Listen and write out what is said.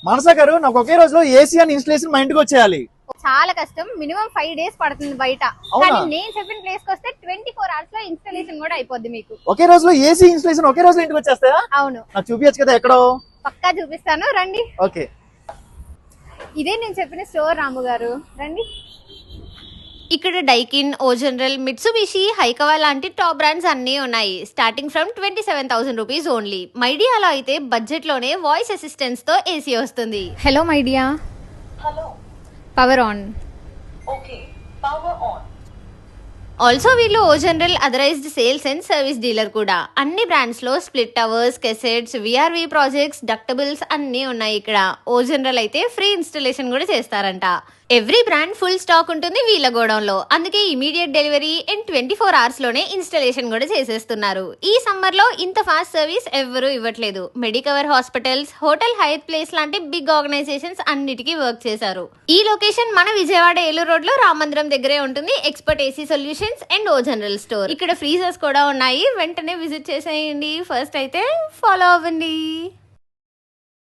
మనసా గారు, నాకు ఒకే రోజులో ఏసీ అని ఇన్స్టలేషన్ మా ఇంటికి వచ్చేయాలి. చాలా కష్టం, మినిమం 5 days పడుతుంది బయట. కానీ నేను చెప్పిన ప్లేస్ కి వస్తే 24 hours లో ఇన్స్టాలేషన్ కూడా అయిపోద్ది మీకు. ఒకే రోజులో ఏసీ ఇన్స్టలేషన్ ఒకే రోజులో ఇంటికి వచ్చేస్తాయా? అవును. నాకు చూపించచ్చు కదా ఎక్కడో? పక్కా చూపిస్తాను, రండి. ఓకే, ఇదే నేను చెప్పిన స్టోర్ రాము గారు, రండి. ఇక్కడ డైకిన్, ఓ జనరల్, మిట్సుబిషి, హైకవా లాంటి టాప్ బ్రాండ్స్ అన్నీ ఉన్నాయి. Starting from 27,000 rupees only. మైడియాలో అయితే బడ్జెట్ లోనే వాయిస్ అసిస్టెన్స్ తో ఏసీ వస్తుంది. Hello Midea. Hello. Power on. Okay, power on. Also వీళ్ళు O General authorised sales and service dealer కూడా. అన్ని బ్రాండ్స్ లో split towers, cassettes, VRV projects, ductables అన్నీ ఉన్నాయి ఇక్కడ. ఓ జనరల్ అయితే ఫ్రీ ఇన్స్టలేషన్ కూడా చేస్తారంట. ఎవ్రీ బ్రాండ్ ఫుల్ స్టాక్ ఉంటుంది వీళ్ళ గోడౌన్ లో. అందుకే ఇమీడియట్ డెలివరీ అండ్ 24 hours లోనే ఇన్స్టలేషన్ కూడా చేసేస్తున్నారు. ఈ సమ్మర్ లో ఇంత ఫాస్ట్ సర్వీస్ ఎవ్వరూ ఇవ్వట్లేదు. Medicover hospitals, hotel Hayath place లాంటి బిగ్ ఆర్గనైజేషన్స్ అన్నిటికీ వర్క్ చేశారు. ఈ లొకేషన్ మన విజయవాడ ఏలూరు రోడ్ లో రామందిరం దగ్గరే ఉంటుంది. Expert AC solutions and O General store. ఇక్కడ ఫ్రీజర్స్ కూడా ఉన్నాయి, వెంటనే విజిట్ చేసేయండి. ఫస్ట్ అయితే ఫాలో అవ్వండి.